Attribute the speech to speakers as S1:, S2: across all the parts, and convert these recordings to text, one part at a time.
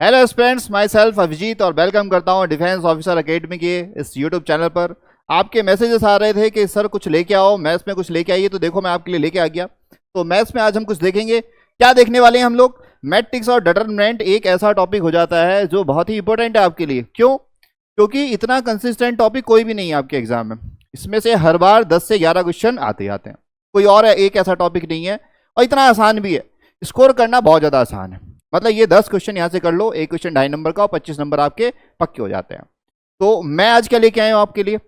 S1: Hello students, my self Abhijit और welcome करता हूं डिफेंस ऑफिसर अकेडमी के इस यूट्यूब चैनल पर। आपके मैसेजेस आ रहे थे कि सर कुछ लेके आओ, मैथ्स में कुछ लेके आइए, तो देखो मैं आपके लिए लेके आ गया। तो मैथ्स में आज हम कुछ देखेंगे। क्या देखने वाले हैं हम लोग? मैट्रिक्स और डिटरमिनेंट एक ऐसा टॉपिक हो जाता है जो बहुत ही इंपॉर्टेंट है आपके लिए। क्यों? क्योंकि इतना कंसिस्टेंट टॉपिक कोई भी नहीं है आपके एग्जाम में। इसमें से हर बार 10 से 11 क्वेश्चन आते ही आते हैं। कोई और एक ऐसा टॉपिक नहीं है और इतना आसान भी है। स्कोर करना बहुत ज़्यादा आसान है। मतलब ये 10 क्वेश्चन यहाँ से कर लो, एक क्वेश्चन 2.5 नंबर का और 25 नंबर आपके पक्के हो जाते हैं। तो मैं आज क्या लेके आया हूँ आपके लिए?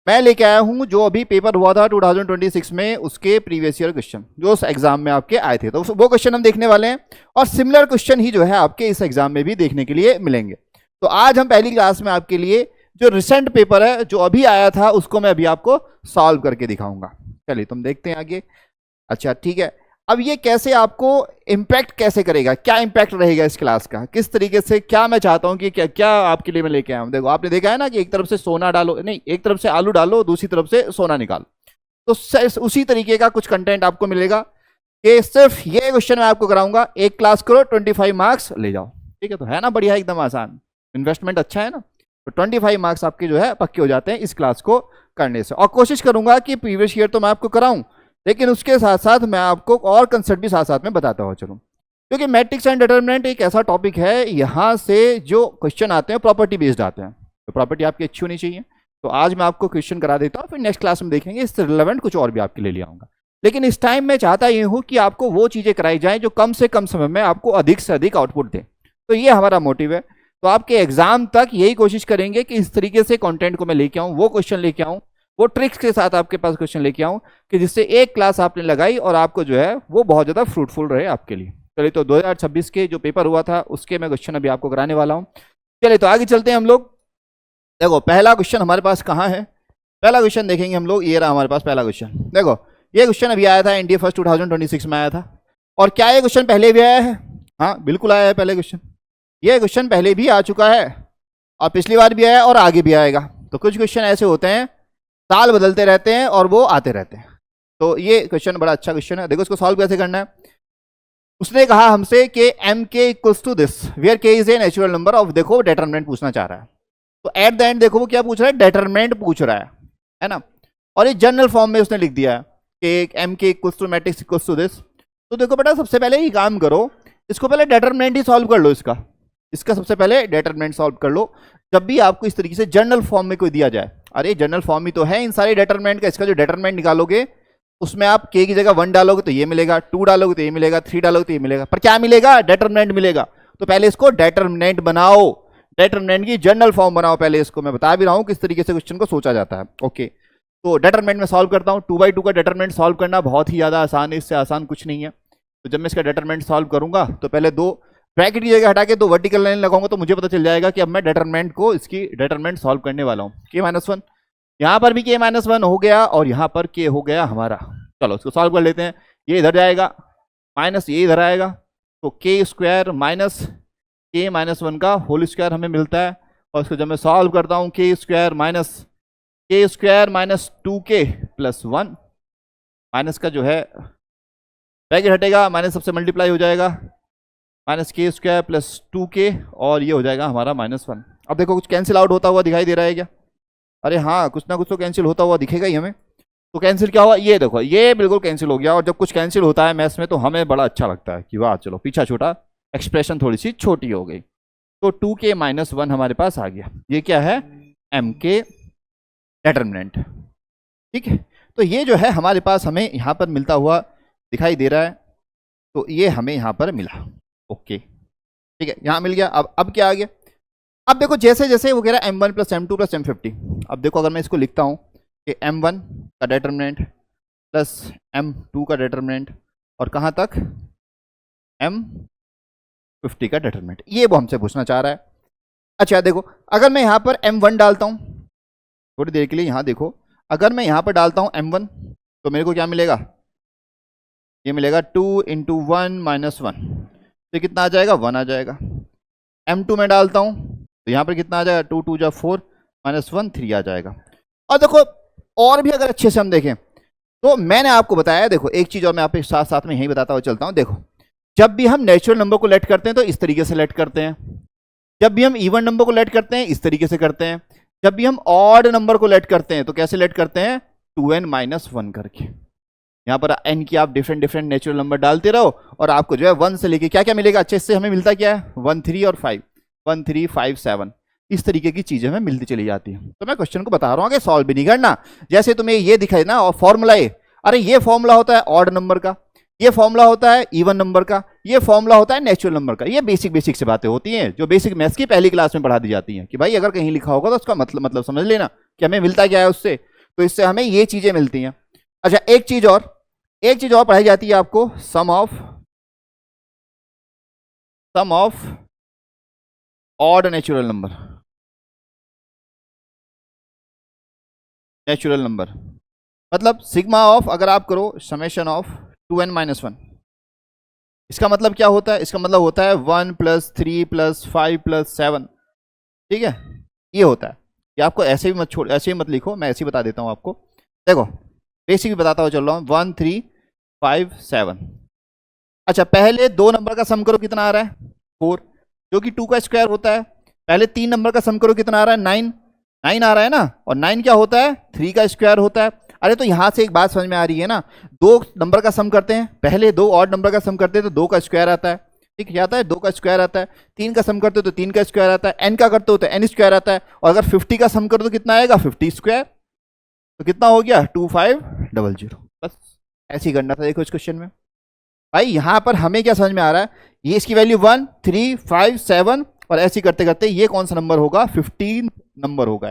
S1: मैं लेके आया हूँ जो अभी पेपर हुआ था 2026 में, उसके प्रीवियस ईयर क्वेश्चन जो उस एग्जाम में आपके आए थे, तो वो क्वेश्चन हम देखने वाले हैं। और सिमिलर क्वेश्चन ही जो है आपके इस एग्जाम में भी देखने के लिए मिलेंगे। तो आज हम पहली क्लास में आपके लिए जो रिसेंट पेपर है जो अभी आया था उसको मैं अभी आपको सॉल्व करके दिखाऊंगा। चलिए तुम देखते हैं आगे। अच्छा ठीक है, अब ये कैसे आपको इम्पैक्ट कैसे करेगा, क्या इम्पैक्ट रहेगा इस क्लास का, किस तरीके से, क्या मैं चाहता हूं कि क्या क्या आपके लिए मैं लेके आया हूं। देखो आपने देखा है ना कि एक तरफ से सोना डालो, नहीं एक तरफ से आलू डालो, दूसरी तरफ से सोना निकालो। तो उसी तरीके का कुछ कंटेंट आपको मिलेगा कि सिर्फ ये क्वेश्चन मैं आपको कराऊंगा, एक क्लास करो 25 मार्क्स ले जाओ। ठीक है, तो है ना बढ़िया, एकदम आसान, इन्वेस्टमेंट अच्छा है ना। तो 25 मार्क्स आपके जो है पक्के हो जाते हैं इस क्लास को करने से। और कोशिश करूंगा कि प्रीवियस ईयर तो मैं आपको कराऊं, लेकिन उसके साथ साथ मैं आपको और कंसेप्ट भी साथ साथ में बताता हुआ चलूं। क्योंकि मैट्रिक्स एंड डिटरमिनेंट एक ऐसा टॉपिक है, यहाँ से जो क्वेश्चन आते हैं प्रॉपर्टी बेस्ड आते हैं। तो प्रॉपर्टी आपकी अच्छी होनी चाहिए। तो आज मैं आपको क्वेश्चन करा देता हूँ, फिर नेक्स्ट क्लास में देखेंगे इससे रिलेवेंट कुछ और भी आपके लिए ले आऊंगा। लेकिन इस टाइम मैं चाहता ये हूँ कि आपको वो चीज़ें कराई जाएँ जो कम से कम समय में आपको अधिक से अधिक आउटपुट दें। तो ये हमारा मोटिव है। तो आपके एग्जाम तक यही कोशिश करेंगे कि इस तरीके से कंटेंट को मैं लेके आऊँ, वो क्वेश्चन लेके आऊँ, वो ट्रिक्स के साथ आपके पास क्वेश्चन लेके आऊँ कि जिससे एक क्लास आपने लगाई और आपको जो है वो बहुत ज़्यादा फ्रूटफुल रहे आपके लिए। चलिए, तो 2026 के जो पेपर हुआ था उसके मैं क्वेश्चन अभी आपको कराने वाला हूँ। चलिए तो आगे चलते हैं हम लोग। देखो पहला क्वेश्चन हमारे पास कहाँ है, पहला क्वेश्चन देखेंगे हम लोग। ये रहा हमारे पास पहला क्वेश्चन। देखो ये क्वेश्चन अभी आया था इंडिया फर्स्ट 2026 में आया था। और क्या ये क्वेश्चन पहले भी आया है? हाँ बिल्कुल आया है पहले क्वेश्चन। ये क्वेश्चन पहले भी आ चुका है और पिछली बार भी आया और आगे भी आएगा। तो कुछ क्वेश्चन ऐसे होते हैं साल बदलते रहते हैं और वो आते रहते हैं। तो ये क्वेश्चन बड़ा अच्छा क्वेश्चन है। देखो इसको सॉल्व कैसे करना है। उसने कहा हमसे कि एम के इक्वल्स टू दिस वेयर के is a natural number of, देखो डेटरमिनेंट पूछना चाह रहा है। तो एट द एंड देखो वो क्या पूछ रहा है, डेटरमिनेंट पूछ रहा है ना। और ये जनरल फॉर्म में उसने लिख दिया है कि एम के equals to matrix equals to this. तो देखो बेटा सबसे पहले ये काम करो, इसको पहले डेटरमिनेंट ही सॉल्व कर लो। इसका सबसे पहले डेटरमिनेंट सॉल्व कर लो। जब भी आपको इस तरीके से जनरल फॉर्म में कोई दिया जाए, अरे जनरल फॉर्म ही तो है इन सारे डेटरमिनेंट का, इसका जो डेटरमिनेंट निकालोगे उसमें आप के की जगह 1 डालोगे तो ये मिलेगा, 2 डालोगे तो ये मिलेगा, 3 डालोगे तो ये मिलेगा, पर क्या मिलेगा? डेटरमिनेंट मिलेगा। तो पहले इसको डेटरमिनेंट बनाओ, डेटरमिनेंट की जनरल फॉर्म बनाओ पहले। इसको मैं बता भी रहा हूं किस तरीके से क्वेश्चन को सोचा जाता है। ओके, तो डेटरमिनेंट में सॉल्व करता हूं। 2/2 का डेटरमिनेंट सॉल्व करना बहुत ही ज्यादा आसान है, इससे आसान कुछ नहीं है। तो जब मैं इसका डेटरमिनेंट सॉल्व करूंगा तो पहले 2 ब्रैकेट की जगह हटा के 2 वर्टिकल लाइन लगाऊंगा, तो मुझे पता चल जाएगा कि अब मैं डेटरमिनेंट को, इसकी डेटरमिनेंट सॉल्व करने वाला हूँ। k-1, यहाँ पर भी k-1 हो गया और यहाँ पर k हो गया हमारा। चलो इसको सॉल्व कर लेते हैं। ये इधर जाएगा, माइनस ये इधर आएगा, तो k स्क्वायर माइनस k-1 का होल स्क्वायर हमें मिलता है। और इसको जब मैं सॉल्व करता हूँ k square minus 2k plus 1, minus का जो है ब्रैकेट हटेगा, माइनस सबसे मल्टीप्लाई हो जाएगा, minus k square plus 2k और ये हो जाएगा हमारा -1। अब देखो कुछ कैंसिल आउट होता हुआ दिखाई दे रहा है क्या? अरे हाँ, कुछ ना कुछ तो कैंसिल होता हुआ दिखेगा ही हमें। तो कैंसिल क्या हुआ, ये देखो ये बिल्कुल कैंसिल हो गया। और जब कुछ कैंसिल होता है मैथ्स में तो हमें बड़ा अच्छा लगता है कि वाह चलो पीछा छोटा, एक्सप्रेशन थोड़ी सी छोटी हो गई। तो 2k - 1 हमारे पास आ गया। ये क्या है? m के डेटरमिनेंट। ठीक है, तो ये जो है हमारे पास हमें यहाँ पर मिलता हुआ दिखाई दे रहा है। तो ये हमें यहाँ पर मिला। ओके ठीक है, यहाँ मिल गया। अब क्या आ गया? अब देखो जैसे जैसे वो कह रहा है m1 + m2 + m50। अब देखो अगर मैं इसको लिखता हूँ कि m1 का डेटरमिनेंट प्लस m2 का डेटरमिनेंट और कहाँ तक m50 का डेटरमिनेंट, ये वो हमसे पूछना चाह रहा है। अच्छा देखो अगर मैं यहाँ पर m1 डालता हूँ, थोड़ी देर के लिए यहाँ देखो, अगर मैं यहाँ पर डालता हूँ m1 तो मेरे को क्या मिलेगा? ये मिलेगा 2 × 1 - 1, तो कितना आ जाएगा? 1 आ जाएगा। m2 में डालता हूँ तो यहाँ पर कितना आ जाएगा? 2 × 2 = 4 - 1 3 आ जाएगा। और देखो और भी अगर अच्छे से हम देखें तो मैंने आपको बताया, देखो एक चीज़ और मैं आपके साथ साथ में यही बताता हुआ चलता हूँ। देखो जब भी हम नेचुरल नंबर को लेट करते हैं तो इस तरीके से लेट करते हैं, जब भी हम इवन नंबर को लेट करते हैं इस तरीके से करते हैं, जब भी हम ऑड नंबर को लेट करते हैं तो कैसे लेट करते हैं, 2n-1 करके। यहाँ पर n की आप डिफरेंट डिफरेंट नेचुरल नंबर डालते रहो और आपको जो है 1 से लेके क्या क्या मिलेगा, अच्छे से हमें मिलता क्या है 1 3 और 5, 1 3 5 7, इस तरीके की चीजें हमें मिलती चली जाती है। तो मैं क्वेश्चन को बता रहा हूँ कि सॉल्व भी नहीं करना, जैसे तुम्हें ये दिखाई ना और फॉर्मूला है, अरे ये फॉर्मूला होता है ऑड नंबर का, ये फॉर्मूला होता है इवन नंबर का, ये फॉर्मूला होता है नेचुरल नंबर का। ये बेसिक बेसिक से बातें होती हैं जो बेसिक मैथ्स की पहली क्लास में पढ़ा दी जाती हैं कि भाई अगर कहीं लिखा होगा तो उसका मतलब समझ लेना कि हमें मिलता क्या है उससे, तो इससे हमें ये चीजें मिलती हैं। अच्छा एक चीज और पढ़ाई जाती है आपको, सम ऑफ ऑड नेचुरल नंबर, मतलब सिग्मा ऑफ, अगर आप करो समेशन ऑफ 2n-1, इसका मतलब क्या होता है, इसका मतलब होता है 1 + 3 + 5 + 7, ठीक है, ये होता है। ये आपको ऐसे भी मत छोड़, ऐसे ही मत लिखो, मैं ऐसे ही बता देता हूँ आपको। देखो बेसिक भी बताता हुआ चल रहा हूँ, 1 3 5 7। अच्छा पहले 2 नंबर का सम करो, कितना आ रहा है 4, जो कि 2 का स्क्वायर होता है। पहले 3 नंबर का सम करो, कितना आ रहा है 9 आ रहा है ना, और 9 क्या होता है 3 का स्क्वायर होता है। अरे तो यहां से एक बात समझ में आ रही है ना, 2 नंबर का सम करते हैं, पहले 2 ऑड नंबर का सम करते हैं तो 2 का स्क्वायर आता है, ठीक है, आता है 2 का स्क्वायर आता है। 3 का सम करते हो तो 3 का स्क्वायर आता है, n का करते हो तो n स्क्वायर आता है, और अगर 50 का सम करो तो कितना आएगा 50 स्क्वायर, तो कितना हो गया 2500। बस ऐसे ही करना था। देखो इस क्वेश्चन में भाई यहां पर हमें क्या समझ में आ रहा है, ये इसकी वैल्यू 1 3 5 7, और ऐसे करते करते ये कौन सा नंबर होगा 15 नंबर होगा।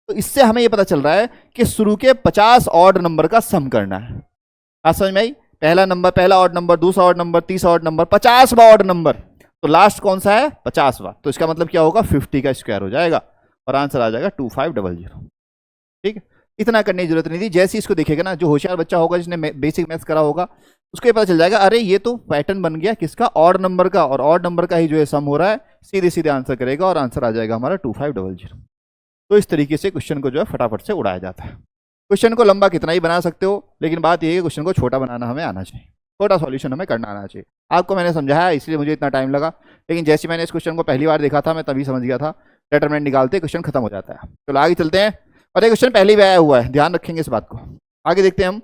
S1: तो इससे हमें ये पता चल रहा है कि शुरू के 50 ऑड नंबर का सम करना है। आज समझ में आई, पहला ऑड नंबर, दूसरा ऑड नंबर, तीसरा ऑड नंबर, 50वां ऑड नंबर, तो लास्ट कौन सा है 50वां, तो इसका मतलब क्या होगा 50 का स्क्वायर हो जाएगा और आंसर आ जाएगा 2500। ठीक है, इतना करने की जरूरत नहीं थी। जैसे इसको देखेगा ना, जो होशियार बच्चा होगा जिसने बेसिक मैथ्स करा होगा, उसको ये पता चल जाएगा अरे ये तो पैटर्न बन गया किसका, ऑड नंबर का, और ऑड नंबर का ही जो है सम हो रहा है, सीधे सीधे आंसर करेगा और आंसर आ जाएगा हमारा 2500। तो इस तरीके से क्वेश्चन को जो है फटाफट से उड़ाया जाता है। क्वेश्चन को लंबा कितना ही बना सकते हो, लेकिन बात यह है कि क्वेश्चन को छोटा बनाना हमें आना चाहिए, छोटा सॉल्यूशन हमें करना आना चाहिए। आपको मैंने समझाया इसलिए मुझे इतना टाइम लगा, लेकिन जैसे मैंने इस क्वेश्चन को पहली बार देखा था मैं तभी समझ गया था, डिटरमिनेंट निकालते क्वेश्चन खत्म हो जाता है। चलो आगे चलते हैं, और ये क्वेश्चन पहले भी आया हुआ है, ध्यान रखेंगे इस बात को। आगे देखते हैं हम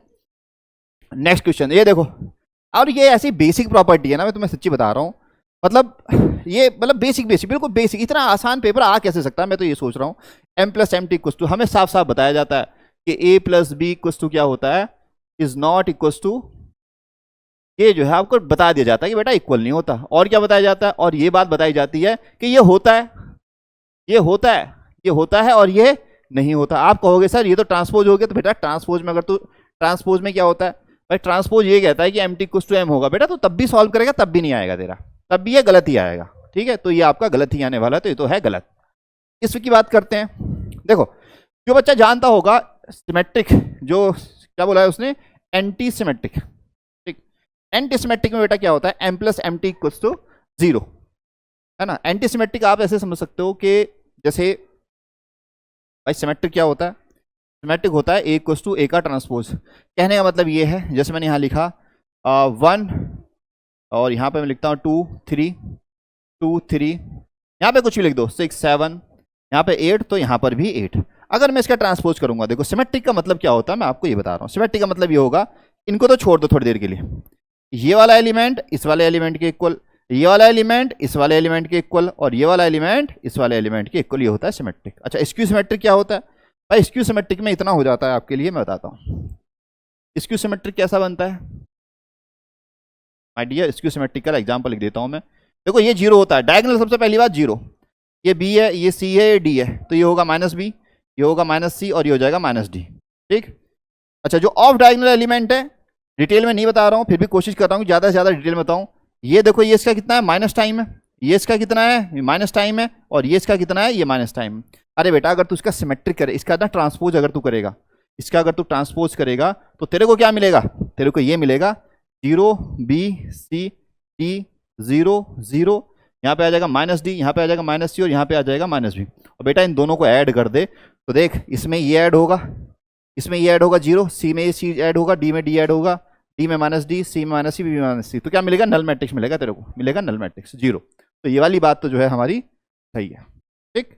S1: नेक्स्ट क्वेश्चन। ये देखो, और ये ऐसी बेसिक प्रॉपर्टी है ना, मैं तुम्हें सच्ची बता रहा हूँ, मतलब ये बेसिक बिल्कुल बेसिक, इतना आसान पेपर आ कैसे सकता है, मैं तो ये सोच रहा हूँ। m + mt = हमें साफ साफ बताया जाता है कि a + b = क्या होता है, इज नॉट इक्वल टू, ये जो है आपको बता दिया जाता है कि बेटा इक्वल नहीं होता। और क्या बताया जाता है, और ये बात बताई जाती है कि ये होता है, ये होता है, ये होता है और ये नहीं होता। आप कहोगे सर ये तो ट्रांसपोज हो गया, तो बेटा ट्रांसपोज में, अगर तू ट्रांसपोज में क्या होता है भाई, ट्रांसपोज ये कहता है कि mt = m होगा, बेटा तो तब भी सॉल्व करेगा तब भी नहीं आएगा तेरा, तब भी ये गलत ही आएगा। ठीक है, तो ये आपका गलत ही आने वाला है, तो ये तो है गलत। इसकी बात करते हैं। देखो जो बच्चा जानता होगा सिमेट्रिक, जो क्या बोला है उसने, एंटी सिमेट्रिक, ठीक, एंटी सिमेट्रिक में बेटा क्या होता है, m + mt = 0, है ना। एंटी सिमेट्रिक आप ऐसे समझ सकते हो कि जैसे भाई सिमेट्रिक क्या होता है, सिमेट्रिक होता है a = a का ट्रांसपोज। कहने का मतलब ये है, जैसे मैंने यहाँ लिखा 1, और यहाँ पे मैं लिखता हूँ 2 3 2 3, यहाँ पे कुछ भी लिख दो 6 7, यहाँ पे 8, तो यहाँ पर भी 8। अगर मैं इसका ट्रांसपोज करूंगा, देखो सिमेट्रिक का मतलब क्या होता है मैं आपको ये बता रहा हूँ। सिमेट्रिक का मतलब ये होगा, इनको तो छोड़ दो थोड़ी देर के लिए, ये वाला एलिमेंट इस वाले एलिमेंट के इक्वल, ये वाला एलिमेंट इस वाले एलिमेंट के इक्वल, और ये वाला एलिमेंट इस वाले एलिमेंट के इक्वल, ये होता है सिमेट्रिक। अच्छा स्क्यू सिमेट्रिक क्या होता है भाई, स्क्यू सिमेट्रिक में इतना हो जाता है आपके लिए, मैं बताता हूँ। स्क्यू सिमेट्रिक कैसा बनता है माय डियर, स्क्यू सिमेट्रिक का एग्जांपल लिख देता हूँ मैं। देखो ये 0 होता है, डायगोनल सबसे पहली बात 0, ये b है, ये c है, ये d है, तो ये होगा -b, ये होगा -c, और ये हो जाएगा -d। ठीक। अच्छा जो ऑफ डायगोनल एलिमेंट है, डिटेल में नहीं बता रहा हूँ, फिर भी कोशिश कर रहा हूँ ज़्यादा से ज़्यादा डिटेल में बताऊँ। ये देखो ये इसका कितना है, माइनस टाइम है, ये इसका कितना है, माइनस टाइम है, और ये इसका कितना है, ये माइनस टाइम। अरे बेटा अगर तू इसका सिमेट्रिक करे, इसका ना ट्रांसपोज अगर तू करेगा, इसका अगर तू ट्रांसपोज करेगा तो तेरे को क्या मिलेगा, तेरे को ये मिलेगा 0 b c d 0 0, यहाँ पे आ जाएगा -d, यहाँ पे आ जाएगा -c, और यहाँ पे आ जाएगा -b। और बेटा इन दोनों को ऐड कर दे तो देख, इसमें ये ऐड होगा, इसमें ये ऐड होगा 0, c में ये c ऐड होगा, d में d ऐड होगा, d में -d, c में -c, b में -c, तो क्या मिलेगा, नल मैट्रिक्स मिलेगा तेरे को, मिलेगा नल मैट्रिक्स 0। तो ये वाली बात तो जो है हमारी सही है। ठीक,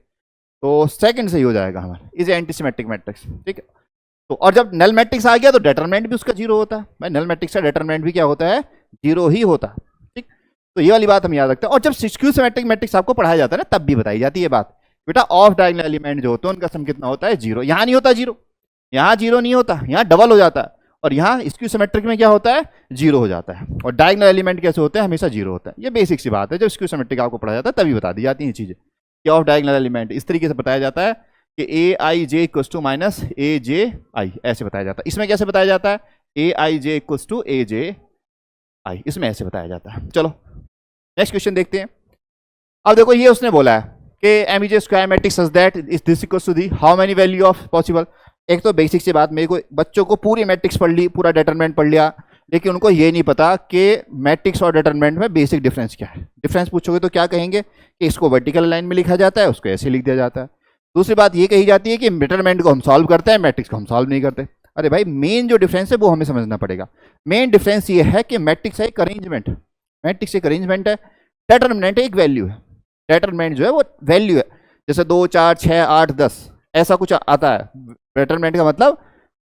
S1: तो सेकंड सही हो जाएगा हमारा, इज एंटीसिमेट्रिक मैट्रिक्स। ठीक है, तो और जब नल मैट्रिक्स आ गया तो डिटरमिनेंट भी उसका जीरो होता है। भाई नल मैट्रिक्स का डिटरमिनेंट भी क्या होता है, जीरो ही होता है। ठीक, तो ये वाली बात हम याद रखते हैं। और जब स्क्यू सिमेट्रिक मैट्रिक्स आपको पढ़ाया जाता है ना, तब भी बताई जाती है बात, बेटा ऑफ डायगोनल एलिमेंट जो होते हैं उनका सम कितना होता है, जीरो। यहाँ नहीं होता जीरो, यहाँ जीरो नहीं होता, यहाँ डबल हो जाता है। और यहाँ स्क्यू सिमेट्रिक में क्या होता है, जीरो हो जाता है। और डायगोनल एलिमेंट कैसे होते हैं, हमेशा जीरो होता है। ये बेसिक सी बात है, जब स्क्यू सिमेट्रिक आपको पढ़ाया जाता है तभी बता दी जाती हैं चीजें कि ऑफ डायगोनल एलिमेंट इस तरीके से बताया जाता है कि ए आई जे इक्वल्स टू माइनस ए जे आई, ऐसे बताया जाता है। इसमें कैसे बताया जाता है, ए आई जे इक्वल्स टू ए जे आई, इसमें ऐसे बताया जाता है। चलो नेक्स्ट क्वेश्चन देखते हैं। अब देखो ये उसने बोला है कि M J square matrix such that is this equals to the how many value of possible. एक तो बेसिक सी बात, मेरे को बच्चों को पूरी मैट्रिक्स पढ़ ली, पूरा डिटरमिनेंट पढ़ लिया, लेकिन उनको ये नहीं पता कि मैट्रिक्स और डिटरमिनेंट में बेसिक डिफरेंस क्या है। डिफरेंस पूछोगे तो क्या कहेंगे कि इसको वर्टिकल लाइन में लिखा जाता है, उसको ऐसे लिख दिया जाता है। दूसरी बात ये कही जाती है कि डिटरमिनेंट को हम सॉल्व करते हैं, मैट्रिक्स को हम सॉल्व नहीं करते। अरे भाई मेन जो डिफरेंस है वो हमें समझना पड़ेगा। मेन डिफरेंस ये है कि मैट्रिक्स है एक अरेंजमेंट, मैट्रिक्स एक अरेंजमेंट है, डिटरमिनेंट एक वैल्यू है। डिटरमिनेंट जो है वो वैल्यू है, जैसे 2 4 6 8 10 ऐसा कुछ आता है। डिटरमिनेंट का मतलब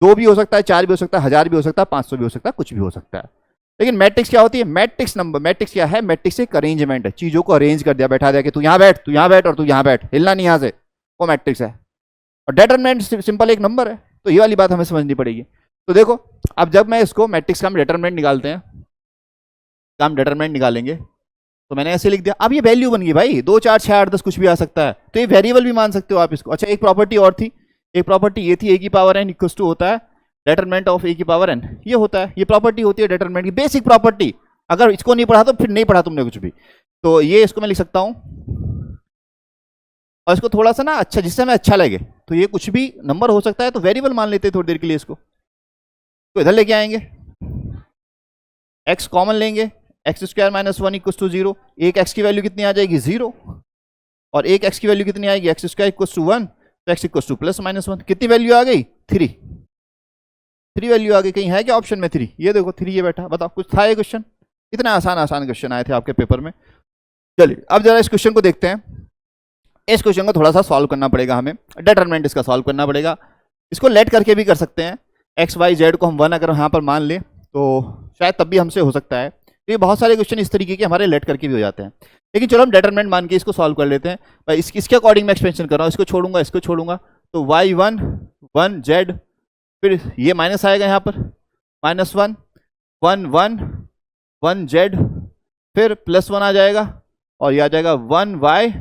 S1: 2 भी हो सकता है, 4 भी हो सकता है, 1000 भी हो सकता है, 500 भी हो सकता है, कुछ भी हो सकता है। लेकिन मैट्रिक्स क्या होती है, मैट्रिक्स नंबर, मैट्रिक्स क्या है, मैट्रिक्स एक अरेंजमेंट है, चीजों को अरेंज कर दिया, बैठा दिया कि तू यहाँ बैठ, तू यहाँ बैठ और तू यहाँ बैठ, हिलना नहीं यहाँ से, वो मैट्रिक्स है। और डिटरमिनेंट सिंपल एक नंबर है। तो ये वाली बात हमें समझनी पड़ेगी। तो देखो अब जब मैं इसको मैट्रिक्स का हम डिटरमिनेंट निकालते हैं, हम डिटरमिनेंट निकालेंगे तो मैंने ऐसे लिख दिया। अब ये वैल्यू बन गई भाई, 2 4 6 8 10 कुछ भी आ सकता है, तो ये वेरिएबल भी मान सकते हो आप इसको। अच्छा एक प्रॉपर्टी और थी, एक प्रॉपर्टी ये थी, ए की पावर एन इक्वल्स टू होता है डिटरमिनेंट ऑफ ए की पावर एन, ये होता है, ये प्रॉपर्टी होती है डिटरमिनेंट की, बेसिक प्रॉपर्टी। अगर इसको नहीं पढ़ा तो फिर नहीं पढ़ा तुमने कुछ भी। तो ये इसको मैं लिख सकता हूं, और इसको थोड़ा सा ना अच्छा, जिससे हमें अच्छा लगे, तो ये कुछ भी नंबर हो सकता है, तो वेरिएबल मान लेते हैं थोड़ी देर के लिए इसको। तो इधर लेके आएंगे, एक्स कॉमन लेंगे, x square minus 1 equals to 0। एक एक्स की वैल्यू कितनी आ जाएगी, 0, और एक एक्स की वैल्यू कितनी आएगी, एक्स स्क्वायर इक्वल्स टू 1, तो x equals two plus minus 1। कितनी वैल्यू आ गई, 3 वैल्यू आ गई। कहीं है क्या ऑप्शन में 3, ये देखो 3 ये बैठा। बताओ कुछ था ये क्वेश्चन, इतना आसान आसान क्वेश्चन आए थे आपके पेपर में। चलिए अब जरा इस क्वेश्चन को देखते हैं। इस क्वेश्चन को थोड़ा सा सॉल्व करना पड़ेगा हमें, डिटरमिनेंट इसका सॉल्व करना पड़ेगा। इसको लेट करके भी कर सकते हैं, एक्स वाई जेड को हम 1 अगर यहाँ पर मान लें तो शायद तब भी हमसे हो सकता है। तो ये बहुत सारे क्वेश्चन इस तरीके के हमारे लेट करके भी हो जाते हैं, लेकिन चलो हम डिटरमिनेंट मान के इसको सॉल्व कर लेते हैं। भाई इसके अकॉर्डिंग मैं एक्सपेंशन कर रहा हूँ, इसको छोड़ूंगा, इसको छोड़ूंगा, तो y1 1 जेड, फिर ये माइनस आएगा यहाँ पर, -1 1 1 1 जेड, फिर +1 आ जाएगा, और ये आ जाएगा 1 वाई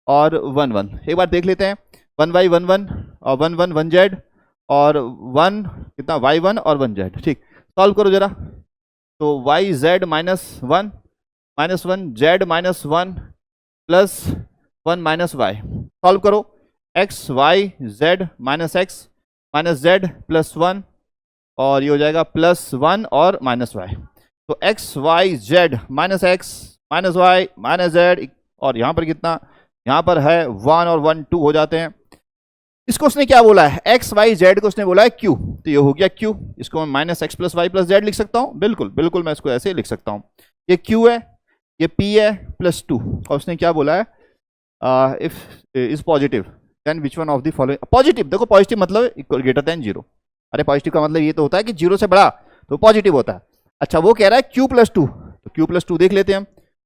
S1: और 1 1। एक बार देख लेते हैं, 1 वाई 1 1 और 1 1 1 जेड, और 1 कितना y1 और 1 जेड। ठीक, सॉल्व करो जरा। तो y z -1 z -1 +1 -y, solve करो। X y z -x z +1, और ये हो जाएगा +1 और -y। तो x y z -x -y -z, और यहाँ पर कितना, यहाँ पर है 1 और 1 2 हो जाते हैं। इसको उसने क्या बोला है, एक्स वाई जेड को उसने बोला है क्यू, तो ये हो गया क्यू। इसको मैं -x + y + z लिख सकता हूँ, बिल्कुल बिल्कुल मैं इसको ऐसे लिख सकता हूँ। ये क्यू है, ये p है +2, और उसने क्या बोला है, if is positive then which one of the following. Positive देखो, पॉजिटिव मतलब ग्रेटर देन 0। अरे पॉजिटिव का मतलब ये तो होता है कि 0 से बड़ा तो पॉजिटिव होता है। अच्छा वो कह रहा है q + 2, तो q + 2 देख लेते हैं हम।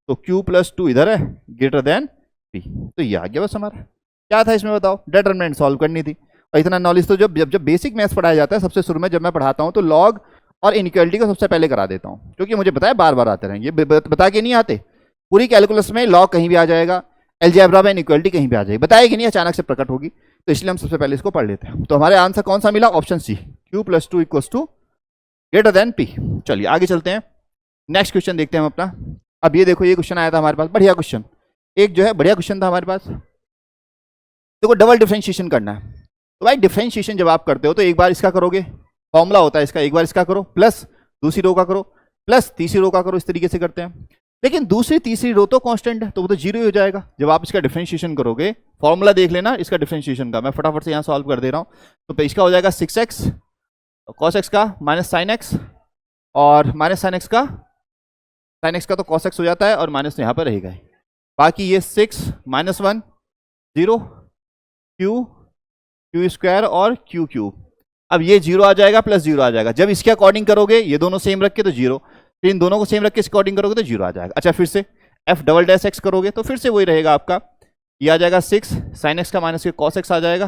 S1: तो q + 2 इधर है, ग्रेटर देन p, तो ये आ गया बस हमारा। क्या था इसमें बताओ, डिटरमिनेंट सॉल्व करनी थी। और इतना नॉलेज तो जब बेसिक मैथ्स पढ़ाया जाता है, सबसे शुरू में जब मैं पढ़ाता हूँ तो लॉग और इनइक्वालिटी को सबसे पहले करा देता हूँ, क्योंकि मुझे पता है बार बार आते रहेंगे, बता के नहीं आते। पूरी कैलकुलस में लॉग कहीं भी आ जाएगा, अलजेब्रा में इनइक्वालिटी कहीं भी आ जाएगी, बताएगी नहीं, अचानक से प्रकट होगी, तो इसलिए हम सबसे पहले इसको पढ़ लेते हैं। तो हमारे आंसर कौन सा मिला, option C, q + 2 = greater than p। चलिए आगे चलते हैं, नेक्स्ट क्वेश्चन देखते हैं हम अपना। अब ये देखो, ये क्वेश्चन आया था हमारे पास, बढ़िया क्वेश्चन, एक जो है बढ़िया क्वेश्चन था हमारे पास। देखो डबल डिफरेंशिएशन करना है, तो भाई डिफरेंशिएशन जब आप करते हो तो एक बार इसका करोगे, फॉर्मूला होता है इसका, एक बार इसका करो, प्लस दूसरी रो का करो, प्लस तीसरी रो का करो, इस तरीके से करते हैं। लेकिन दूसरी तीसरी रो तो कांस्टेंट है, तो वो तो 0 ही हो जाएगा जब आप इसका डिफरेंशिएशन करोगे। फॉर्मूला देख लेना इसका डिफरेंशिएशन का, मैं फटाफट से यहाँ सॉल्व कर दे रहा हूँ। तो इसका हो जाएगा 6x cos x का -sin x, और -sin x का sin x का तो cos x हो जाता है, और माइनस तो यहाँ पर रहेगा ही। बाकी ये 6 -1 0 क्यू क्यू स्क्वायर और क्यू क्यूब। अब ये 0 आ जाएगा प्लस 0 आ जाएगा। जब इसके अकॉर्डिंग करोगे ये दोनों सेम रख के तो 0, फिर इन दोनों को सेम रख के इसके अकॉर्डिंग करोगे तो 0 आ जाएगा। अच्छा फिर से एफ डबल डैश एक्स करोगे तो फिर से वही रहेगा आपका, ये आ जाएगा 6 साइन एक्स का माइनस के कॉस एक्स आ जाएगा,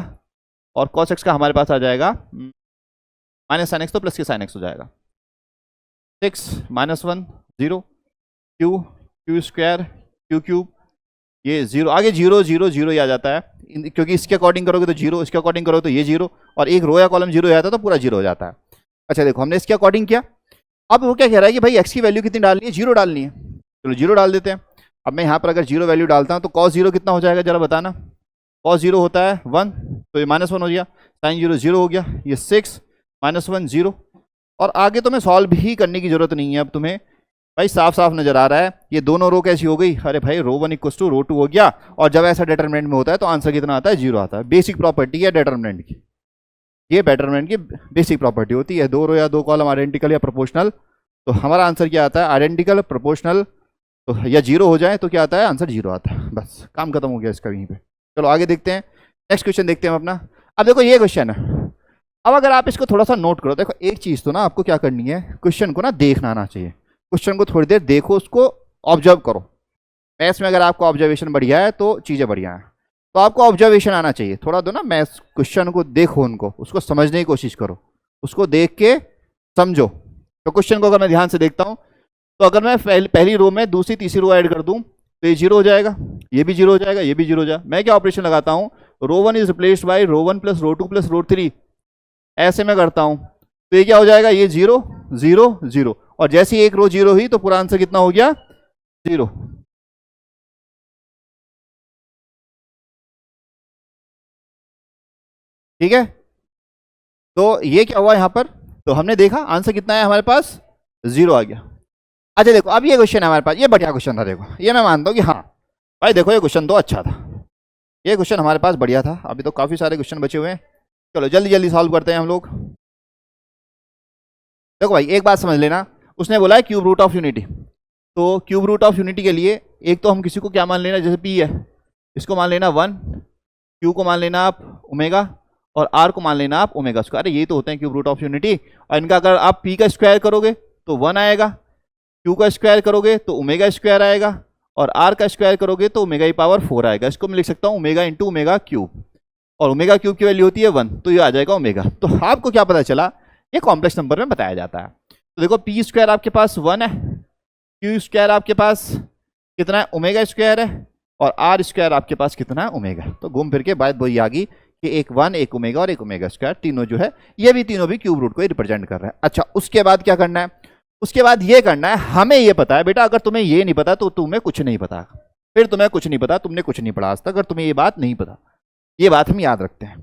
S1: और कॉस एक्स का हमारे पास आ जाएगा माइनस साइन एक्स तो प्लस के साइन एक्स हो जाएगा। 6 -1 0 Q Q square Q cube, ये 0 आगे 0 0 0 ही आ जाता है, क्योंकि इसके अकॉर्डिंग करोगे तो 0, इसके अकॉर्डिंग करोगे तो ये 0, और एक रो या कॉलम 0 हो जाता है तो पूरा 0 हो जाता है। अच्छा देखो हमने इसके अकॉर्डिंग किया। अब वो क्या कह रहा है कि भाई एक्स की वैल्यू कितनी डालनी है, 0 डालनी है। चलो 0 डाल देते हैं। अब मैं यहाँ पर अगर 0 वैल्यू डालता हूँ तो cos 0 कितना हो जाएगा जरा बताना। cos 0 होता है 1, तो ये -1 हो गया, sin 0 0 हो गया, ये 6 -1 0। और आगे तुम्हें सॉल्व भी करने की जरूरत नहीं है, अब तुम्हें भाई साफ साफ नजर आ रहा है ये दोनों रो कैसी हो गई। अरे भाई रो 1 = रो 2 हो गया, और जब ऐसा डिटरमिनेंट में होता है तो आंसर कितना आता है, 0 आता है। बेसिक प्रॉपर्टी है डिटरमिनेंट की, ये डिटरमिनेंट की बेसिक प्रॉपर्टी होती है। 2 रो या 2 कॉलम आइडेंटिकल या प्रोपोर्शनल, तो हमारा आंसर क्या आता है, आइडेंटिकल प्रोपोर्शनल तो या 0 हो जाए तो क्या आता है, आंसर 0 आता है। बस काम खत्म हो गया इसका यहीं पे। चलो आगे देखते हैं, नेक्स्ट क्वेश्चन देखते हैं हम अपना। अब देखो ये क्वेश्चन है, अब अगर आप इसको थोड़ा सा नोट करो, देखो एक चीज़ तो ना आपको क्या करनी है, क्वेश्चन को ना देखना आना चाहिए। क्वेश्चन को थोड़ी देर देखो, उसको ऑब्जर्व करो। मैथ्स में अगर आपको ऑब्जर्वेशन बढ़िया है तो चीज़ें बढ़िया हैं, तो आपको ऑब्जर्वेशन आना चाहिए। थोड़ा दो ना मैथ्स क्वेश्चन को देखो, उनको उसको समझने की कोशिश करो, उसको देख के समझो। तो क्वेश्चन को अगर मैं ध्यान से देखता हूँ तो अगर मैं पहली रो में दूसरी तीसरी रो ऐड कर दूँ तो ये 0 हो जाएगा, ये भी 0 हो जाएगा, ये भी 0 हो जाएगा। मैं क्या ऑपरेशन लगाता हूँ, रो 1 is replaced by rho 1 plus row 2 plus रो 3, ऐसे मैं करता हूँ। तो ये क्या हो जाएगा, ये 0 0 0, और जैसे ही एक रो 0 हुई तो पूरा आंसर कितना हो गया, 0। ठीक है, तो ये क्या हुआ यहाँ पर, तो हमने देखा आंसर कितना है हमारे पास, 0 आ गया। अच्छा देखो अब ये क्वेश्चन है हमारे पास, ये बढ़िया क्वेश्चन था। देखो ये मैं मानता हूँ कि हाँ भाई देखो ये क्वेश्चन तो अच्छा था, ये क्वेश्चन हमारे पास बढ़िया था। अभी तो काफ़ी सारे क्वेश्चन बचे हुए हैं, चलो जल्दी जल्दी सॉल्व करते हैं हम लोग। देखो भाई एक बात समझ लेना, उसने बोला है क्यूब रूट ऑफ यूनिटी, तो क्यूब रूट ऑफ यूनिटी के लिए एक तो हम किसी को क्या मान लेना, जैसे पी है इसको मान लेना 1, क्यू को मान लेना आप ओमेगा, और आर को मान लेना आप ओमेगा स्क्वायर। ये तो होते हैं क्यूब रूट ऑफ यूनिटी। और इनका अगर आप पी का स्क्वायर करोगे तो 1 आएगा, क्यू का स्क्वायर करोगे तो ओमेगा स्क्वायर आएगा, और आर का स्क्वायर करोगे तो ओमेगा की पावर 4 आएगा। इसको मैं लिख सकता हूँ ओमेगा इंटू ओमेगा क्यूब, और ओमेगा क्यूब की वैल्यू होती है 1, तो ये आ जाएगा ओमेगा। तो आपको क्या पता चला, ये कॉम्प्लेक्स नंबर में बताया जाता है। तो देखो पी स्क्वायर आपके पास 1 है, क्यू स्क्वायर आपके पास कितना है, ओमेगा स्क्वायर है, और आर स्क्वायर आपके पास कितना है, ओमेगा। तो घूम फिर के बात वही आ गई कि एक 1 एक ओमेगा और एक ओमेगा स्क्वायर, तीनों जो है ये भी तीनों भी क्यूब रूट को ही रिप्रेजेंट कर रहा है। अच्छा उसके बाद क्या करना है, उसके बाद ये करना है, हमें ये पता है बेटा, अगर तुम्हें ये नहीं पता तो तुम्हें कुछ नहीं पता, फिर तुम्हें कुछ नहीं पता, तुमने कुछ नहीं पढ़ा आज तक, अगर तुम्हें ये बात नहीं पता, ये बात हम याद रखते हैं।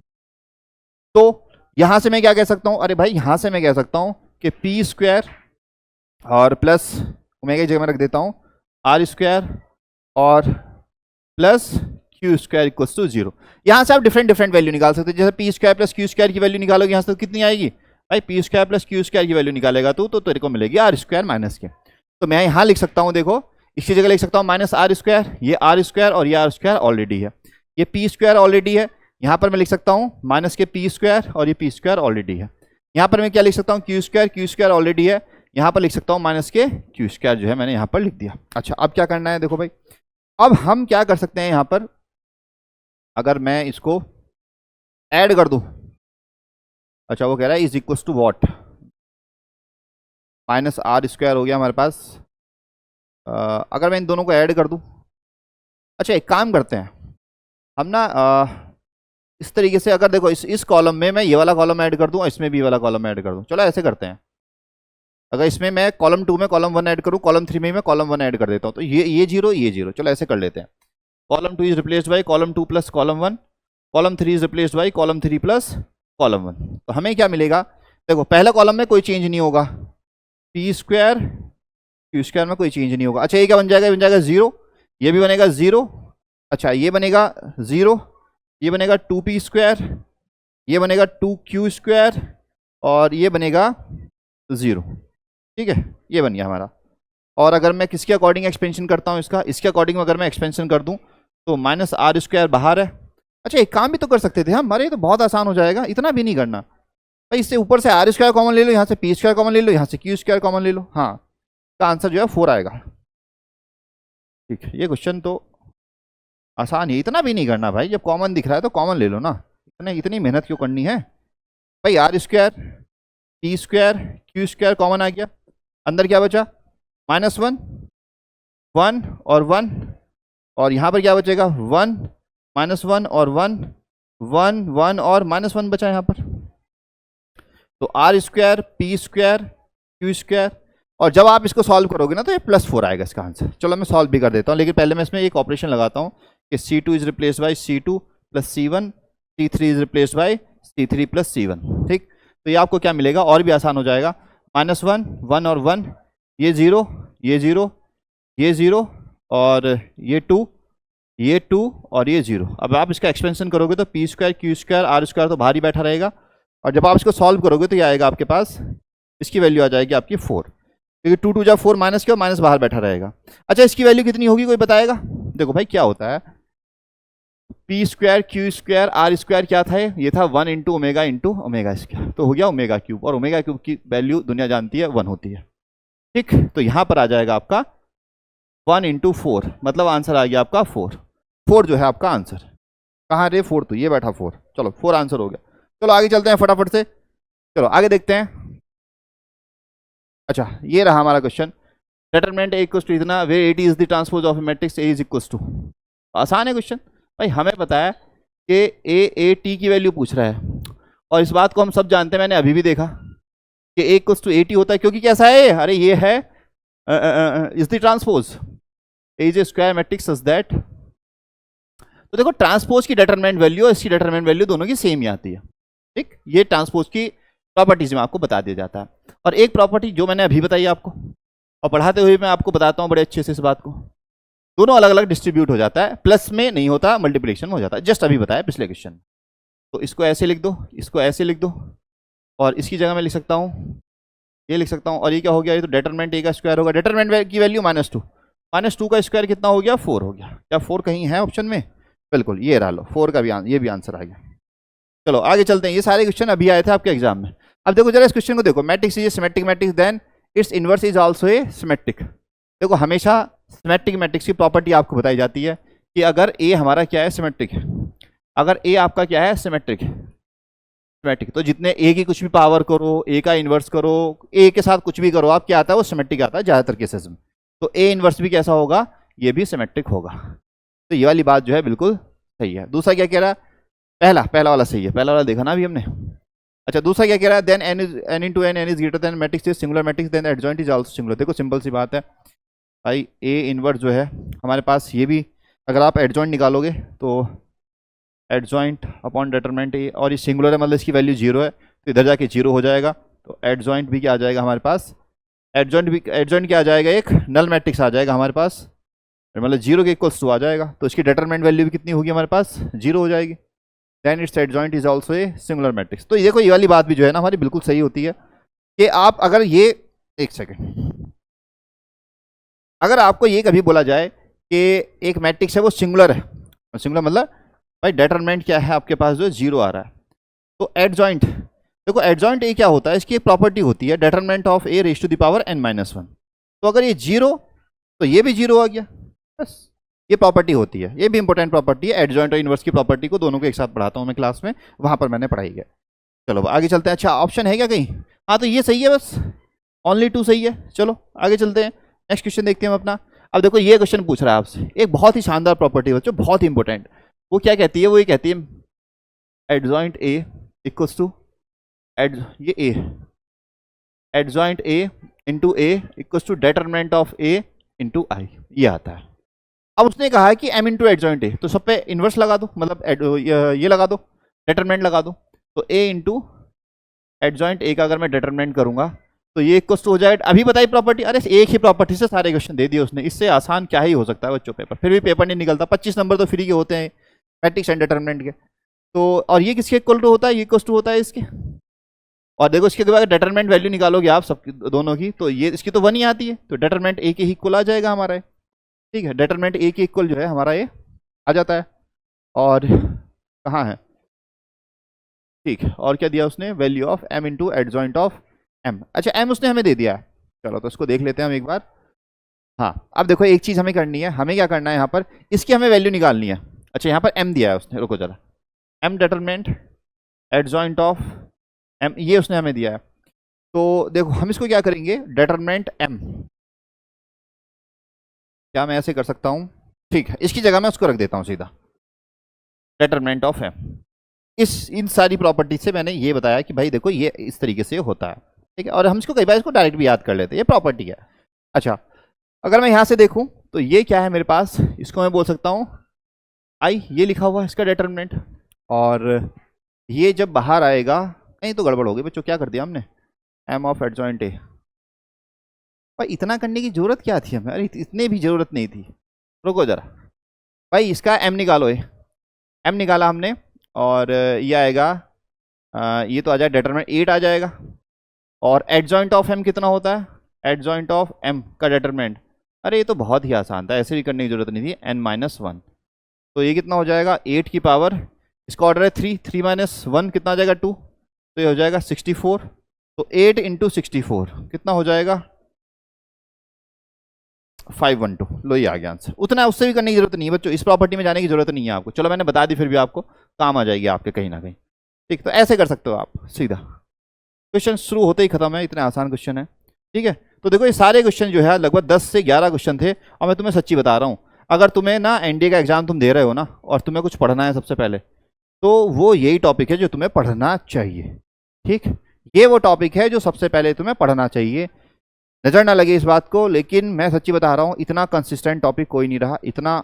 S1: तो यहां से मैं क्या कह सकता हूं, अरे भाई यहां से मैं कह सकता हूं कि पी स्क्वायर और प्लस ओमेगा की जगह मैं रख देता हूं आर स्क्वायर और plus q square equals to 0। यहां से आप डिफरेंट वैल्यू निकाल सकते हैं। जैसे P square plus q square की वैल्यू निकालोगे यहां से तो कितनी आएगी भाई, P square plus q square की वैल्यू निकालेगा तो तेरे को मिलेगी आर स्क्वायर माइनस के। तो मैं यहां लिख सकता हूं, देखो इसकी जगह लिख सकता हूं माइनस आर स्क्वायर, ये आर स्क्वायर और ये आर स्क्वायर ऑलरेडी है, ये पी स्क्वायर ऑलरेडी है। यहाँ पर मैं लिख सकता हूँ माइनस के पी स्क्वायर, और ये पी स्क्वायर ऑलरेडी है। यहाँ पर मैं क्या लिख सकता हूँ, क्यू स्क्वायर ऑलरेडी है, यहाँ पर लिख सकता हूँ माइनस के क्यू स्क्वायर जो है मैंने यहाँ पर लिख दिया। अच्छा अब क्या करना है, देखो भाई अब हम क्या कर सकते हैं यहाँ पर, अगर मैं इसको ऐड कर दूं, अच्छा वो कह रहा है is equal to what, minus r square हो गया हमारे पास। अगर मैं इन दोनों को ऐड कर दूं, अच्छा एक काम करते हैं हम ना इस तरीके से, अगर देखो इस कॉलम में मैं ये वाला कॉलम ऐड कर दूं और इसमें भी ये वाला कॉलम ऐड कर दूं, चलो ऐसे करते हैं। अगर इसमें मैं कॉलम 2 में कॉलम 1 ऐड करूं, कॉलम 3 में मैं कॉलम 1 ऐड कर देता हूं, तो ये 0 ये 0, चलो ऐसे कर लेते हैं। Column 2 is replaced by column 2 plus column 1, column 3 is replaced by column 3 plus column 1। तो हमें क्या मिलेगा, देखो पहले कॉलम में कोई चेंज नहीं होगा, पी स्क्वायर क्यू स्क्वायर में कोई चेंज नहीं होगा। अच्छा ये क्या बन जाएगा, ये बन जाएगा 0, ये भी बनेगा 0, अच्छा ये बनेगा 0, ये बनेगा 2p स्क्वायर, ये बनेगा 2q स्क्वायर, और ये बनेगा 0। ठीक है ये बन गया हमारा। और अगर मैं किसके अकॉर्डिंग एक्सपेंशन करता हूँ इसका, इसके अकॉर्डिंग अगर मैं एक्सपेंशन कर दूँ तो माइनस आर स्क्वायर बाहर है, अच्छा एक काम भी तो कर सकते थे हम, अरे ये तो बहुत आसान हो जाएगा, इतना भी नहीं करना भाई। इससे ऊपर से आर स्क्वायर कॉमन ले लो, यहाँ से पी स्क्वायर कॉमन ले लो, यहाँ से क्यू स्क्वायर कॉमन ले लो, हाँ का आंसर जो है 4 आएगा। ठीक है, ये क्वेश्चन तो आसान है, इतना भी नहीं करना भाई, जब कॉमन दिख रहा है तो कॉमन ले लो ना, इतनी मेहनत क्यों करनी है भाई। R square p square q square common आ गया, अंदर क्या बचा -1 1 और 1, और यहाँ पर क्या बचेगा 1 -1 और 1 1 1 और -1 बचा यहाँ पर। तो r square p square q square, और जब आप इसको सॉल्व करोगे ना तो ये +4 आएगा इसका आंसर। चलो मैं सॉल्व भी कर देता हूँ, लेकिन पहले मैं इसमें एक ऑपरेशन लगाता हूँ कि C2 is replace by C2 + C1, C3 is replace by C3 + C1। ठीक, तो ये आपको क्या मिलेगा, और भी आसान हो जाएगा, -1 1 और 1, ये 0 ये 0 ये 0 और ये 2 ये 2 और ये 0। अब आप इसका एक्सपेंशन करोगे तो p square q square r square तो बाहर ही बैठा रहेगा, और जब आप इसको सॉल्व करोगे तो ये आएगा आपके पास, इसकी वैल्यू आ जाएगी आपकी 4, क्योंकि 2 2 जा 4 माइनस क्यों, माइनस बाहर बैठा रहेगा। अच्छा इसकी वैल्यू कितनी होगी कोई बताएगा? देखो भाई क्या होता है, p square q square r square क्या था, ये था 1 × ओमेगा स्क्वायर, तो हो गया ओमेगा क्यूब, और ओमेगा क्यूब की वैल्यू दुनिया जानती है 1 होती है। ठीक, तो यहाँ पर आ जाएगा आपका 1 × 4, मतलब आंसर आ गया आपका 4 जो है आपका आंसर। कहाँ रे 4, तो ये बैठा 4, चलो 4 आंसर हो गया। चलो आगे चलते हैं फटाफट से, चलो आगे देखते हैं। अच्छा ये रहा हमारा क्वेश्चन, डिटरमिनेंट A = इतना, वे 80 is the transpose of matrix A = आसान है क्वेश्चन भाई, हमें पता है कि A की वैल्यू पूछ रहा है, और इस बात को हम सब जानते हैं, मैंने अभी भी देखा कि A = 80 होता है, क्योंकि कैसा है, अरे ये है is the transpose A is a square matrix such that. तो देखो ट्रांसपोज की डिटरमिनेंट वैल्यू और इसकी डिटरमिनेंट वैल्यू दोनों की सेम ही आती है। ठीक, ये ट्रांसपोज की प्रॉपर्टीज में आपको बता दिया जाता है। और एक प्रॉपर्टी जो मैंने अभी बताई आपको, और पढ़ाते हुए मैं आपको बताता हूँ बड़े अच्छे से इस बात को, दोनों अलग अलग डिस्ट्रीब्यूट हो जाता है, प्लस में नहीं होता, मल्टीप्लिकेशन में हो जाता है, जस्ट अभी बताया पिछले क्वेश्चन में। तो इसको ऐसे लिख दो, इसको ऐसे लिख दो, और इसकी जगह मैं लिख सकता हूँ, ये लिख सकता हूँ, और ये क्या हो गया, ये तो डिटरमिनेंट A का स्क्वायर होगा, डिटरमिनेंट की वैल्यू -2 का स्क्वायर कितना हो गया, 4 हो गया। क्या 4 कहीं है ऑप्शन में? बिल्कुल, ये रहा लो 4 का भी ये भी आंसर आ गया। चलो आगे चलते हैं, ये सारे क्वेश्चन अभी आए थे आपके एग्जाम में। अब देखो जरा इस क्वेश्चन को देखो, matrix is a symmetric matrix then its inverse is also a symmetric. देखो हमेशा सिमेट्रिक मैट्रिक्स की प्रॉपर्टी आपको बताई जाती है कि अगर A हमारा क्या है, सिमेट्रिक है, अगर A आपका क्या है, सिमेट्रिक है, सिमेट्रिक, तो जितने A की कुछ भी पावर करो, A का इन्वर्स करो, A के साथ कुछ भी करो, आप क्या आता है, वो सिमेट्रिक आता है ज़्यादातर केसेस में। तो A इन्वर्स भी कैसा होगा, ये भी सिमेट्रिक होगा। तो ये वाली बात जो है बिल्कुल सही है। दूसरा क्या कह रहा है, पहला वाला सही है, पहला वाला देखा ना अभी हमने। अच्छा दूसरा क्या कह रहा है, देन n इज greater than matrix is singular matrix then adjoint is also singular. देखो सिंपल सी बात है भाई, A इन्वर्स जो है हमारे पास, ये भी अगर आप एडजॉइंट निकालोगे तो एडजॉइंट अपॉन डिटरमिनेंट A, और ये सिंगुलर है मतलब इसकी वैल्यू 0 है, तो इधर जाके 0 हो जाएगा। तो एडजॉइंट भी क्या आ जाएगा हमारे पास, एडजॉइंट क्या आ जाएगा, एक नल मैट्रिक्स आ जाएगा हमारे पास, मतलब 0 के इक्वल्स 2 आ जाएगा। तो इसकी डिटरमिनेंट वैल्यू भी कितनी होगी हमारे पास, 0 हो जाएगी। Then its adjoint is also a singular matrix. तो ये देखो ये वाली बात भी जो है ना हमारी बिल्कुल सही होती है कि आप अगर ये, एक सेकेंड, अगर आपको ये कभी बोला जाए कि एक मैट्रिक्स है वो सिंगुलर है, सिंगुलर मतलब भाई डिटरमिनेंट क्या है आपके पास, जो 0 आ रहा है, तो एडजॉइंट, देखो एडजॉइंट A क्या होता है, इसकी एक प्रॉपर्टी होती है determinant of A raise to the power n-1। तो अगर ये 0 तो ये भी 0 आ गया, बस ये प्रॉपर्टी होती है, ये भी इंपॉर्टेंट प्रॉपर्टी है। एडजॉइंट और इन्वर्स की प्रॉपर्टी को दोनों को एक साथ पढ़ाता हूँ मैं क्लास में, वहाँ पर मैंने पढ़ाई है। चलो आगे चलते हैं। अच्छा ऑप्शन है क्या कहीं? हाँ तो ये सही है, बस ओनली 2 सही है। चलो आगे चलते हैं, नेक्स्ट क्वेश्चन देखते हैं हम अपना। अब देखो ये क्वेश्चन पूछ रहा है आपसे एक बहुत ही शानदार प्रॉपर्टी बच्चों, बहुत ही इंपॉर्टेंट। वो क्या कहती है, वो ये कहती है एडजॉइंट A इक्वल्स टू ये A, adjoint A into A equals to determinant of A into I, ये आता है। अब उसने कहा है कि M इंटू एडजॉइंट A, तो सब पे इन्वर्स लगा दो, मतलब ये लगा दो, डिटरमिनेंट लगा दो। तो A इंटू एडजॉइंट A का अगर मैं डिटरमिनेंट करूंगा तो ये इक्वल्स टू हो जाएगा, अभी बताई प्रॉपर्टी, अरे एक ही प्रॉपर्टी से सारे क्वेश्चन दे दिए उसने, इससे आसान क्या ही हो सकता है बच्चों पेपर। फिर भी पेपर नहीं निकलता, 25 नंबर तो फ्री के होते हैं मैट्रिक्स एंड डिटरमिनेंट के। तो और ये किसके इक्वल टू होता है, ये इक्वल्स टू होता है इसके। और देखो इसके बाद डिटरमिनेंट वैल्यू निकालोगे आप सब दोनों की, तो ये इसकी तो 1 ही आती है, तो डिटरमिनेंट A के ही इक्वल आ जाएगा हमारा ये। ठीक है, डिटरमिनेंट A के इक्वल जो है हमारा ये आ जाता है। और कहाँ है, ठीक है। और क्या दिया उसने, value of m into adjoint of m। अच्छा m उसने हमें दे दिया है, चलो तो इसको देख लेते हैं हम एक बार। हाँ अब देखो एक चीज़ हमें करनी है, हमें क्या करना है यहाँ पर, इसकी हमें वैल्यू निकालनी है। अच्छा यहाँ पर m दिया है उसने, रुको जरा, m determinant adjoint of m, ये उसने हमें दिया है। तो देखो हम इसको क्या करेंगे, डिटरमिनेंट m, क्या मैं ऐसे कर सकता हूँ, ठीक है, इसकी जगह मैं उसको रख देता हूँ सीधा, डिटरमिनेंट ऑफ m। इस इन सारी प्रॉपर्टी से मैंने ये बताया कि भाई देखो ये इस तरीके से होता है, ठीक है। और हम इसको कई बार इसको डायरेक्ट भी याद कर लेते हैं, ये प्रॉपर्टी है। अच्छा अगर मैं यहाँ से देखूँ तो ये क्या है मेरे पास, इसको मैं बोल सकता हूँ आई, ये लिखा हुआ है इसका डिटरमिनेंट। और ये जब बाहर आएगा, नहीं तो गड़बड़ हो गई बच्चों, क्या कर दिया हमने, एम ऑफ एडजॉइंट ए। भाई इतना करने की जरूरत क्या थी हमें, अरे इतने भी जरूरत नहीं थी, रुको जरा भाई, इसका एम निकालो, ये एम निकाला हमने, और ये आएगा, ये तो आ जाए डिटरमिनेंट 8 आ जाएगा। और एडजॉइंट ऑफ एम कितना होता है, एडजॉइंट ऑफ एम का डिटरमिनेंट, अरे ये तो बहुत ही आसान था, ऐसे भी करने की जरूरत नहीं थी, n-1। तो ये कितना हो जाएगा, 8 की पावर, इसका ऑर्डर है 3, 3 माइनस 1 कितना आ जाएगा 2, तो ये हो जाएगा 64। तो 8 इंटू 64 कितना हो जाएगा, 512। लो ये आ गया आंसर। उतना उससे भी करने की जरूरत नहीं है बच्चों, इस प्रॉपर्टी में जाने की जरूरत नहीं है आपको, चलो मैंने बता दी, फिर भी आपको काम आ जाएगी आपके कहीं ना कहीं, ठीक। तो ऐसे कर सकते हो आप सीधा, क्वेश्चन शुरू होते ही खत्म है, इतने आसान क्वेश्चन है, ठीक है। तो देखो ये सारे क्वेश्चन जो है लगभग 10 से 11 क्वेश्चन थे, और मैं तुम्हें सच्ची बता रहा हूँ, अगर तुम्हें ना एनडीए का एग्जाम तुम दे रहे हो ना, और तुम्हें कुछ पढ़ना है सबसे पहले, तो वो यही टॉपिक है जो तुम्हें पढ़ना चाहिए, ठीक। ये वो टॉपिक है जो सबसे पहले तुम्हें पढ़ना चाहिए, नजर ना लगे इस बात को, लेकिन मैं सच्ची बता रहा हूँ, इतना कंसिस्टेंट टॉपिक कोई नहीं रहा, इतना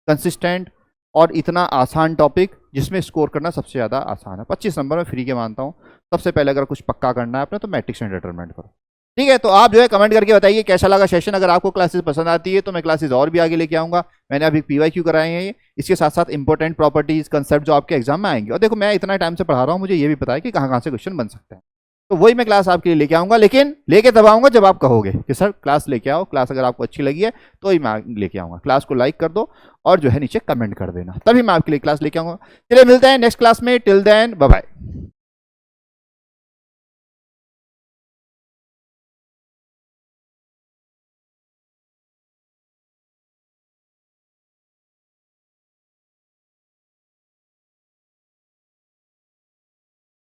S1: कंसिस्टेंट और इतना आसान टॉपिक जिसमें स्कोर करना सबसे ज़्यादा आसान है। 25 नंबर में फ्री के मानता हूँ। सबसे पहले अगर कुछ पक्का करना है अपने, तो मैट्रिक्स एंड डिटरमिनेंट करो, ठीक है। तो आप जो है कमेंट करके बताइए कैसा लगा सेशन। अगर आपको क्लासेस पसंद आती है तो मैं क्लासेस और भी आगे लेके आऊँगा। मैंने अभी PYQ कराए हैं, इसके साथ साथ इंपॉर्टेंट प्रॉपर्टीज कंसेप्ट जो आपके एग्जाम में आएंगे। और देखो मैं इतना टाइम से पढ़ा रहा हूँ, मुझे ये भी पता है कि कहाँ कहाँ से क्वेश्चन बन सकते हैं, तो वही मैं क्लास आपके लिए लेके आऊँगा। लेकिन लेके तब आऊँगा जब आप कहोगे कि सर क्लास लेके आओ। क्लास अगर आपको अच्छी लगी है तो ही मैं लेके आऊँगा। क्लास को लाइक कर दो और जो है नीचे कमेंट कर देना, तभी मैं आपके लिए क्लास लेके आऊँगा। चलिए मिलते हैं नेक्स्ट क्लास में, टिल देन बाय बाय।